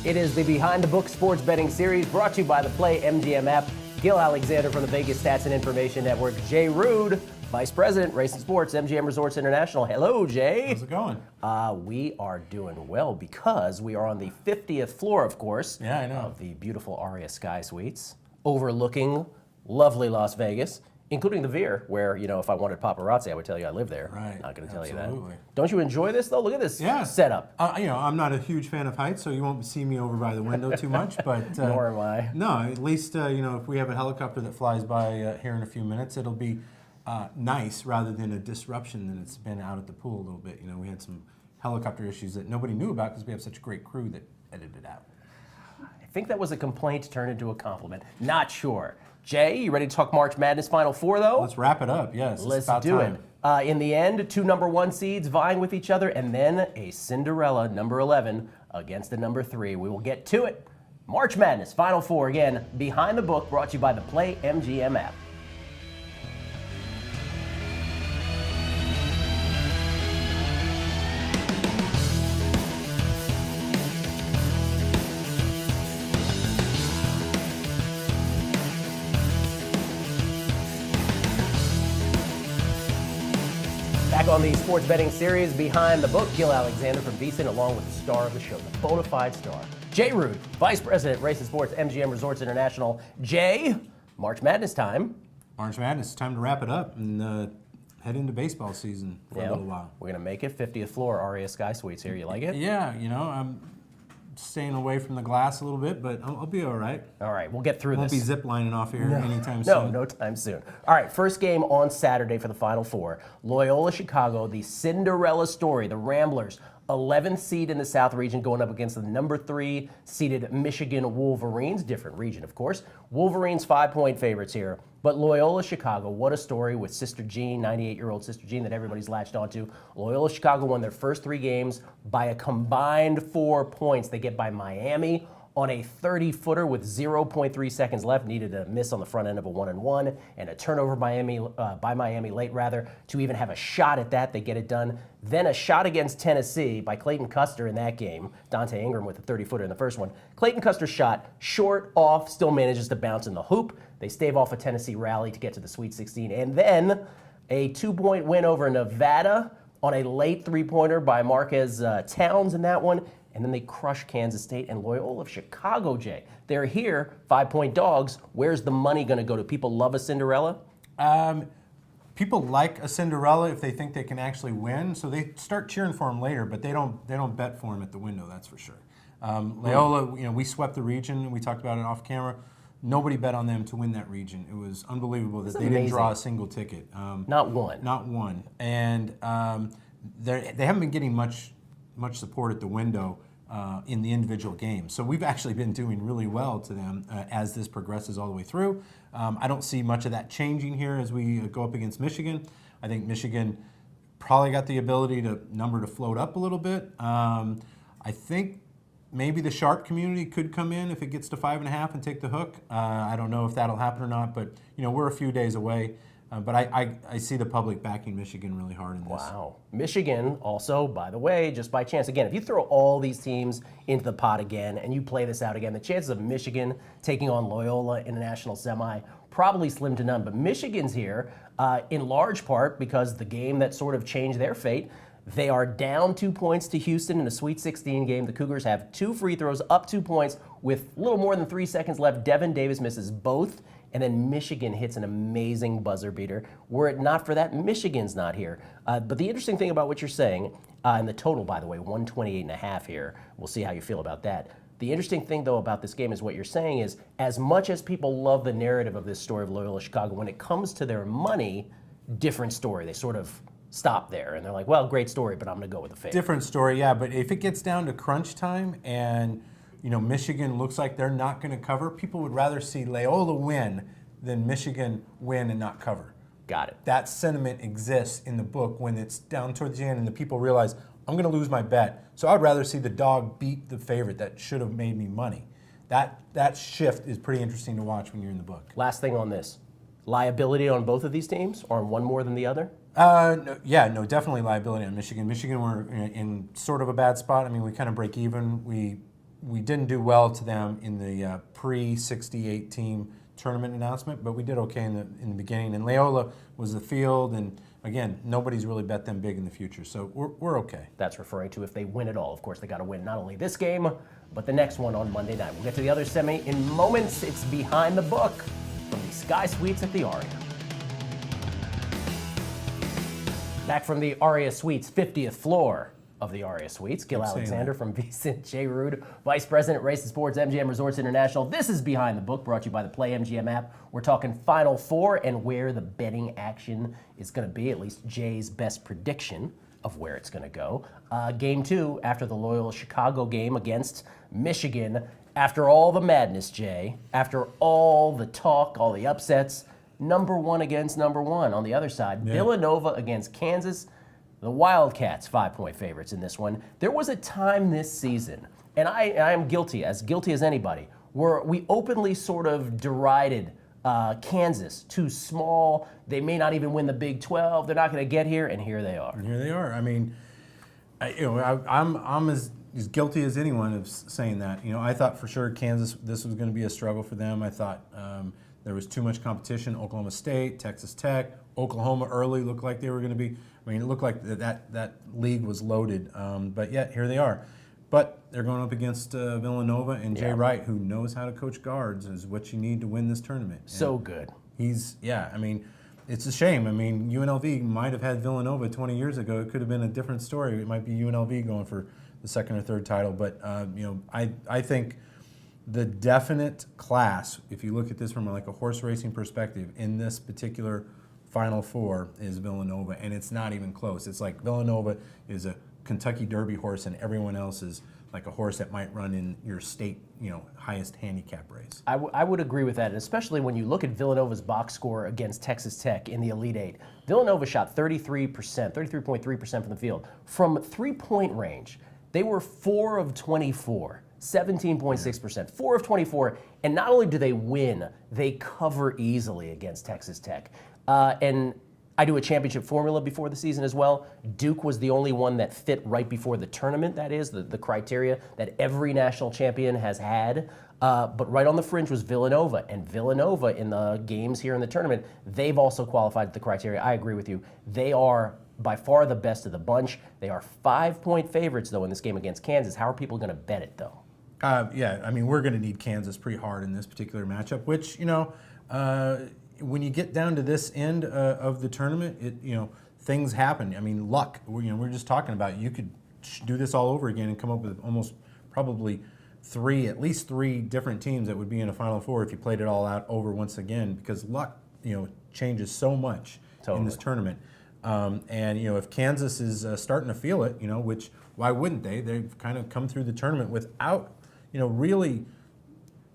It is the Behind the Book Sports Betting Series brought to you by the Play MGM app. Gill Alexander from the Vegas Stats and Information Network. Jay Rood, Vice President, Race and Sports, MGM Resorts International. Hello, Jay. How's it going? We are doing well because we are on the 50th floor, of course, Yeah, I know. of the beautiful ARIA Sky Suites, overlooking lovely Las Vegas, including the Veer, where, you know, if I wanted paparazzi, I would tell you I live there. Right. Not going to tell you Absolutely. that. Don't you enjoy this, though? Look at this Yeah. setup. I'm not a huge fan of heights, so you won't see me over by the window too much. But Nor am I. No, at least if we have a helicopter that flies by here in a few minutes, it'll be nice rather than a disruption than it's been out at the pool a little bit. You know, we had some helicopter issues that nobody knew about because we have such a great crew that edited it out. I think that was a complaint turned into a compliment. Not sure. Jay, you ready to talk March Madness Final Four, though? Let's wrap it up. Yes, Let's it's about do time. it. In the end, two number 1 seeds vying with each other, and then a Cinderella, number 11, against the number 3. We will get to it. March Madness Final Four, again, Behind the Book, brought to you by the Play MGM app. Back on the sports betting series, Behind the Book, Gill Alexander from VSiN, along with the star of the show, the bona fide star, Jay Rood, Vice President, Race and Sports, MGM Resorts International. Jay, March Madness time. March Madness, it's time to wrap it up and head into baseball season for a little while. We're going to make it 50th floor, ARIA Sky Suites here. You like it? Yeah, I'm staying away from the glass a little bit, but I'll be all right. All right, we'll get through Won't this. be zip lining off here anytime No, soon. no time soon. All right, first game on Saturday for the Final Four. Loyola Chicago, the Cinderella story, the Ramblers, 11th seed in the South region, going up against the number 3 seeded Michigan Wolverines. Different region, of course. Wolverines 5-point favorites here. But Loyola Chicago, what a story with Sister Jean, 98-year-old Sister Jean that everybody's latched onto. Loyola Chicago won their first 3 games by a combined 4 points. They get by Miami on a 30-footer with 0.3 seconds left. Needed a miss on the front end of a 1-and-1 and a turnover by Miami late, to even have a shot at that. They get it done. Then a shot against Tennessee by Clayton Custer in that game. Dante Ingram with a 30-footer in the first one. Clayton Custer's shot, short, off, still manages to bounce in the hoop. They stave off a Tennessee rally to get to the Sweet 16. And then a 2-point win over Nevada on a late 3-pointer by Marquez Towns in that one. And then they crush Kansas State and Loyola of Chicago, Jay. They're here, 5-point dogs. Where's the money going to go to? People love a Cinderella? People like a Cinderella if they think they can actually win, so they start cheering for them later, but they don't bet for them at the window, that's for sure. Loyola, we swept the region. We talked about it off camera. Nobody bet on them to win that region. It was unbelievable that they didn't draw a single ticket. Not one. Not one. And they haven't been getting much support at the window in the individual games. So we've actually been doing really well to them as this progresses all the way through. I don't see much of that changing here as we go up against Michigan. I think Michigan probably got the ability to float up a little bit. I think maybe the sharp community could come in if it gets to 5.5 and take the hook. I don't know if that'll happen or not, but we're a few days away. But I see the public backing Michigan really hard in this. Wow. Michigan also, by the way, just by chance, again, if you throw all these teams into the pot again and you play this out again, the chances of Michigan taking on Loyola in a national semi probably slim to none. But Michigan's here in large part because the game that sort of changed their fate, they are down 2 points to Houston in a Sweet 16 game. The Cougars have 2 free throws, up 2 points with a little more than 3 seconds left. Devin Davis misses both. And then Michigan hits an amazing buzzer beater. Were it not for that, Michigan's not here. But the interesting thing about what you're saying, and the total, by the way, 128.5 here. We'll see how you feel about that. The interesting thing, though, about this game is what you're saying is, as much as people love the narrative of this story of Loyola Chicago, when it comes to their money, different story. They sort of stop there, and they're like, well, great story, but I'm going to go with the favorite. Different story, yeah. But if it gets down to crunch time and Michigan looks like they're not going to cover, people would rather see Loyola win than Michigan win and not cover. Got it. That sentiment exists in the book when it's down towards the end and the people realize, I'm going to lose my bet. So I'd rather see the dog beat the favorite that should have made me money. That shift is pretty interesting to watch when you're in the book. Last thing on this. Liability on both of these teams, or on one more than the other? No, definitely liability on Michigan. Michigan were in sort of a bad spot. I mean, we kind of break even. We we didn't do well to them in the pre-68 team tournament announcement, but we did okay in the beginning. And Loyola was the field, and again, nobody's really bet them big in the future, so we're okay. That's referring to if they win it all. Of course, they got to win not only this game, but the next one on Monday night. We'll get to the other semi in moments. It's Behind the Book from the Sky Suites at the ARIA. Back from the ARIA Suites, 50th floor of the ARIA Suites. Gill Alexander from VSiN, Jay Rood, Vice President, Race and Sports, MGM Resorts International. This is Behind the Book, brought to you by the Play MGM app. We're talking Final Four and where the betting action is going to be, at least Jay's best prediction of where it's going to go. Game 2, after the Loyola Chicago game against Michigan. After all the madness, Jay, after all the talk, all the upsets, number 1 against number 1. On the other side, Villanova against Kansas. The Wildcats, 5-point favorites in this one. There was a time this season, and I am guilty as anybody, where we openly sort of derided Kansas. Too small. They may not even win the Big 12. They're not going to get here, and here they are. And here they are. I mean, I'm as guilty as anyone of saying that. I thought for sure Kansas, this was going to be a struggle for them. I thought there was too much competition. Oklahoma State, Texas Tech, Oklahoma early looked like they were going to be. I mean, it looked like that league was loaded, but yet here they are. But they're going up against Villanova, and Jay Wright, who knows how to coach guards, is what you need to win this tournament. So good. I mean, it's a shame. I mean, UNLV might have had Villanova 20 years ago. It could have been a different story. It might be UNLV going for the second or third title. But, I think the definite class, if you look at this from like a horse racing perspective, in this particular Final Four is Villanova, and it's not even close. It's like Villanova is a Kentucky Derby horse, and everyone else is like a horse that might run in your state, highest handicap race. I would agree with that, and especially when you look at Villanova's box score against Texas Tech in the Elite Eight. Villanova shot 33.3% from the field. From three-point range, they were 4 of 24. 17.6%, 4 of 24, and not only do they win, they cover easily against Texas Tech. And I do a championship formula before the season as well. Duke was the only one that fit right before the tournament, that is, the criteria that every national champion has had. But right on the fringe was Villanova, and Villanova in the games here in the tournament, they've also qualified the criteria. I agree with you. They are by far the best of the bunch. They are 5-point favorites, though, in this game against Kansas. How are people going to bet it, though? I mean, we're going to need Kansas pretty hard in this particular matchup, which, when you get down to this end of the tournament, things happen. I mean, luck. We're just talking about you could do this all over again and come up with almost probably at least three different teams that would be in a Final Four if you played it all out over once again, because luck, changes so much in this tournament. And if Kansas is starting to feel it, which why wouldn't they? They've kind of come through the tournament without, really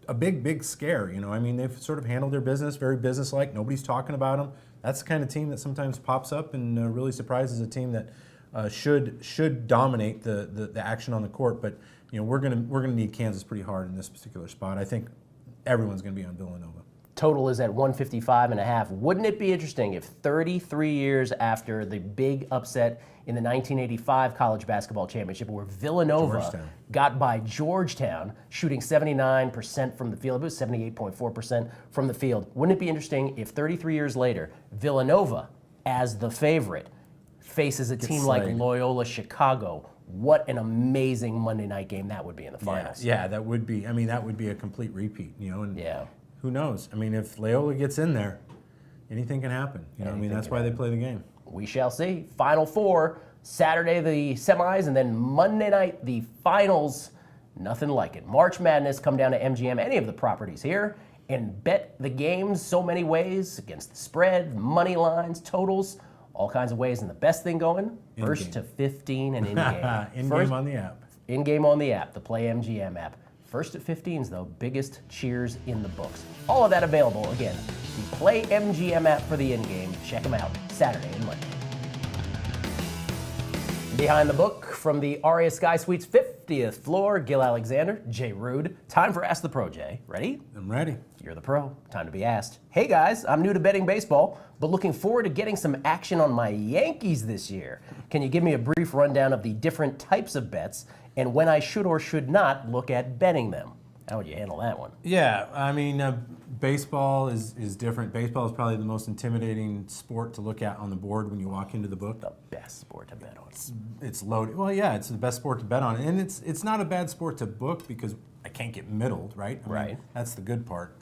a big scare. I mean, they've sort of handled their business, very businesslike. Nobody's talking about them. That's the kind of team that sometimes pops up and really surprises a team that should dominate the action on the court. But we're gonna need Kansas pretty hard in this particular spot. I think everyone's gonna be on Villanova. Total is at 155.5. Wouldn't it be interesting if 33 years after the big upset in the 1985 college basketball championship, where Villanova got by Georgetown, shooting 79% from the field, it was 78.4% from the field. Wouldn't it be interesting if 33 years later, Villanova, as the favorite, faces a team like Loyola Chicago? What an amazing Monday night game that would be in the finals. Yeah, that would be. I mean, that would be a complete repeat. Who knows? I mean, if Loyola gets in there, anything can happen. That's why they play the game. We shall see. Final Four, Saturday the semis, and then Monday night the finals. Nothing like it. March Madness, come down to MGM, any of the properties here, and bet the games so many ways, against the spread, money lines, totals, all kinds of ways. And the best thing going, first to 15 and in-game. In-game on the app. In-game on the app, the Play MGM app. First at 15s, though, biggest cheers in the books. All of that available, again, the Play MGM app for the in-game. Check them out Saturday and Monday. Behind the book from the ARIA Sky Suites 50th floor, Gill Alexander, Jay Rood. Time for Ask the Pro, Jay. Ready? I'm ready. You're the pro. Time to be asked. Hey guys, I'm new to betting baseball, but looking forward to getting some action on my Yankees this year. Can you give me a brief rundown of the different types of bets and when I should or should not look at betting them. How would you handle that one? Yeah, I mean, baseball is different. Baseball is probably the most intimidating sport to look at on the board when you walk into the book. The best sport to bet on. It's loaded. Well, yeah, it's the best sport to bet on, and it's not a bad sport to book because I can't get middled, right? I mean, Right. that's the good part.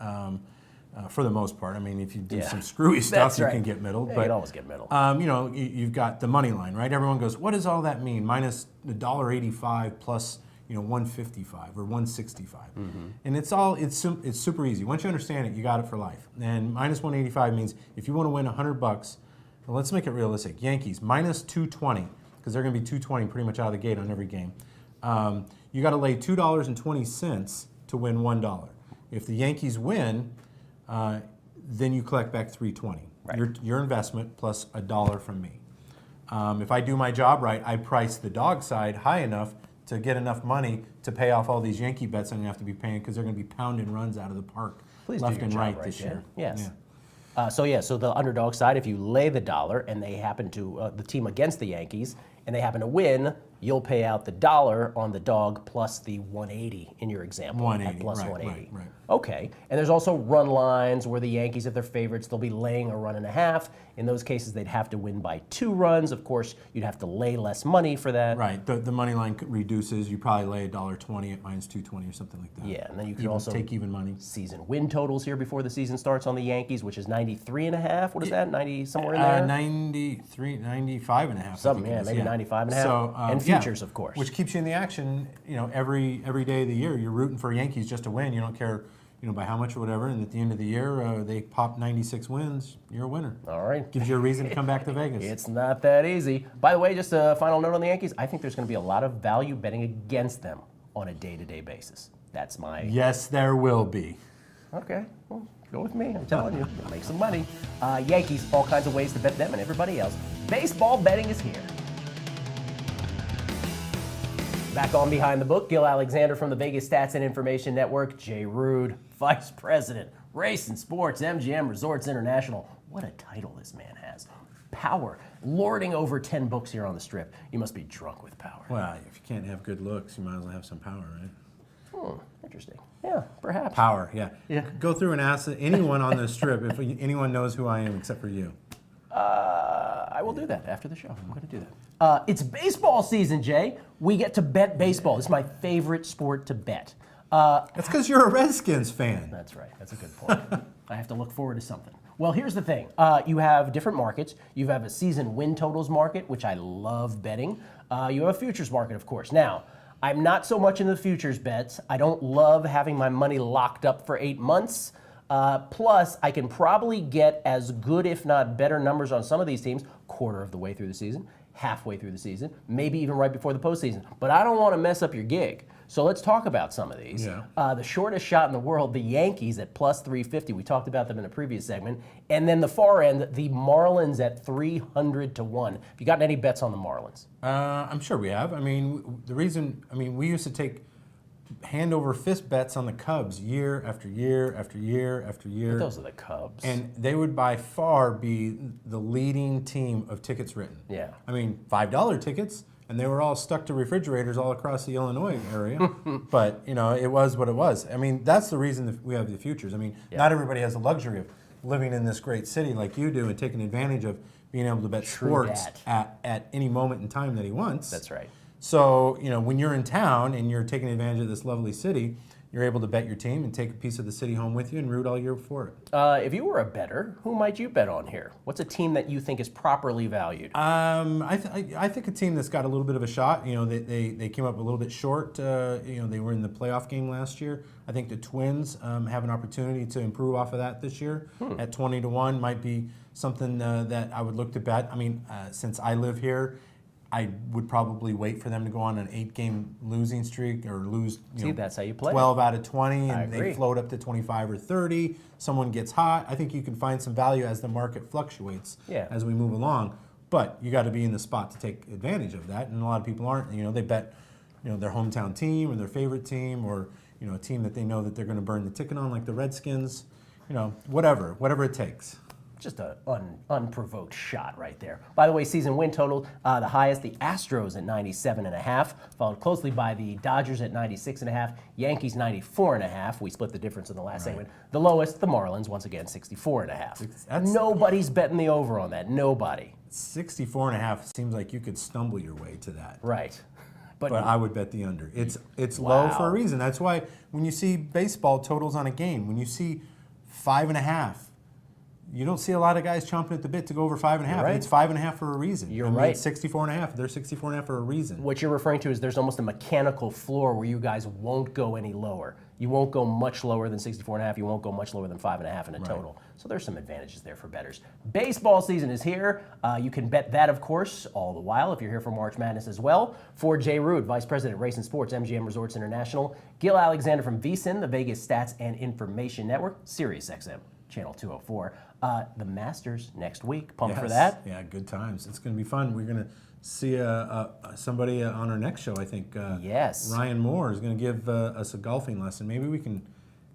For the most part, I mean, if you do Yeah. some screwy stuff, That's you right. can get middled. Yeah, but you can always get middled. you've got the money line, right? Everyone goes, what does all that mean? Minus $1.85 plus 155 or 165, and it's super easy. Once you understand it, you got it for life. And minus 185 means if you want to win $100, well, let's make it realistic. Yankees minus 220 because they're going to be 220 pretty much out of the gate on every game. You got to lay $2.20 to win $1. If the Yankees win, then you collect back $3.20. Right. Your investment plus $1 from me. If I do my job right, I price the dog side high enough to get enough money to pay off all these Yankee bets I'm going to have to be paying because they're going to be pounding runs out of the park Please left do your and job right this Jen. year. Yes. Yeah. So the underdog side, if you lay the dollar and they happen to, the team against the Yankees, and they happen to win, you'll pay out the dollar on the dog plus the 180 in your example. 180, At plus right, 180. right. Okay. And there's also run lines where the Yankees, if they're favorites, they'll be laying a run and a half. In those cases, they'd have to win by 2 runs. Of course, you'd have to lay less money for that. Right. The money line reduces. You probably lay $1.20 at minus 220 or something like that. Yeah, and then you can Even, also take even money. season win totals here before the season starts on the Yankees, which is 93 and a half. What is that? 90 somewhere in there? 93, 95 and a half. Something, yeah, maybe 95 and a half. So, and futures, of course. Which keeps you in the action, every day of the year. You're rooting for Yankees just to win. You don't care, by how much or whatever. And at the end of the year, they pop 96 wins. You're a winner. All right. Gives you a reason to come back to Vegas. It's not that easy. By the way, just a final note on the Yankees. I think there's going to be a lot of value betting against them on a day-to-day basis. That's my... Yes, there will be. Okay. Well, go with me. I'm telling you. You'll make some money. Yankees, all kinds of ways to bet them and everybody else. Baseball betting is here. Back on Behind the Book, Gill Alexander from the Vegas Stats and Information Network, Jay Rood, Vice President, Race and Sports, MGM Resorts International. What a title this man has. Power, lording over 10 books here on the Strip. You must be drunk with power. Well, if you can't have good looks, you might as well have some power, right? Interesting. Yeah, perhaps. Power, yeah. Yeah. Go through and ask anyone on the Strip if anyone knows who I am except for you. I will do that after the show. I'm going to do that. It's baseball season, Jay. We get to bet baseball. It's my favorite sport to bet. That's because you're a Redskins fan. That's right. That's a good point. I have to look forward to something. Well, here's the thing. You have different markets. You have a season win totals market, which I love betting. You have a futures market, of course. Now, I'm not so much into the futures bets. I don't love having my money locked up for 8 months. Plus, I can probably get as good, if not better, numbers on some of these teams quarter of the way through the season, halfway through the season, maybe even right before the postseason. But I don't want to mess up your gig. So let's talk about some of these. Yeah. The shortest shot in the world, the Yankees at plus 350. We talked about them in a previous segment. And then the far end, the Marlins at 300 to 1. Have you gotten any bets on the Marlins? I'm sure we have. We used to take hand over fist bets on the Cubs year after year after year after year. But those are the Cubs. And they would by far be the leading team of tickets written. Yeah. $5 tickets, and they were all stuck to refrigerators all across the Illinois area. But, it was what it was. That's the reason that we have the futures. Not everybody has the luxury of living in this great city like you do and taking advantage of being able to bet sports at any moment in time that he wants. That's right. So, when you're in town and you're taking advantage of this lovely city, you're able to bet your team and take a piece of the city home with you and root all year for it. If you were a bettor, who might you bet on here? What's a team that you think is properly valued? I think a team that's got a little bit of a shot. They came up a little bit short. They were in the playoff game last year. I think the Twins have an opportunity to improve off of that this year. At 20 to 1 might be something that I would look to bet. Since I live here, I would probably wait for them to go on an 8-game losing streak or lose that's how you play 12 out of 20 and agree. they float up to 25 or 30. Someone gets hot. I think you can find some value as the market fluctuates as we move along. But you got to be in the spot to take advantage of that. And a lot of people aren't. They bet their hometown team or their favorite team or a team that they know that they're going to burn the ticket on, like the Redskins. Whatever it takes. Just an unprovoked shot right there. By the way, season win total, the highest, the Astros at 97.5, followed closely by the Dodgers at 96.5, Yankees 94.5. We split the difference in the last segment. The lowest, the Marlins, once again, 64.5. Nobody's betting the over on that. Nobody. 64.5 seems like you could stumble your way to that. Right. But I would bet the under. It's low for a reason. That's why when you see baseball totals on a game, when you see 5.5, you don't see a lot of guys chomping at the bit to go over 5.5. Right. It's 5.5 for a reason. You're right. It's 64.5. They're 64.5 for a reason. What you're referring to is there's almost a mechanical floor where you guys won't go any lower. You won't go much lower than 64.5. You won't go much lower than 5.5 in a total. So there's some advantages there for bettors. Baseball season is here. You can bet that, of course, all the while if you're here for March Madness as well. For Jay Rood, Vice President, Race and Sports, MGM Resorts International. Gill Alexander from VSiN, the Vegas Stats and Information Network, Sirius XM, Channel 204. The Masters next week. Pumped for that? Yeah, good times. It's going to be fun. We're going to see somebody on our next show, I think. Yes. Ryan Moore is going to give us a golfing lesson. Maybe we can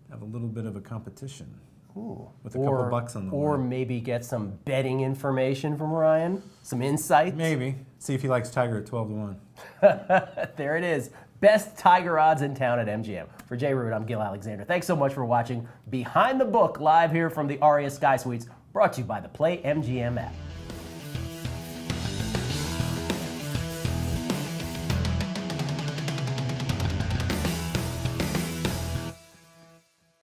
have a little bit of a competition. Ooh. With a couple bucks on the line. Or maybe get some betting information from Ryan, some insight. Maybe. See if he likes Tiger at 12 to 1. There it is. Best Tiger odds in town at MGM. For Jay Rood, I'm Gill Alexander. Thanks so much for watching Behind the Book, live here from the ARIA Sky Suites, brought to you by the Play MGM app.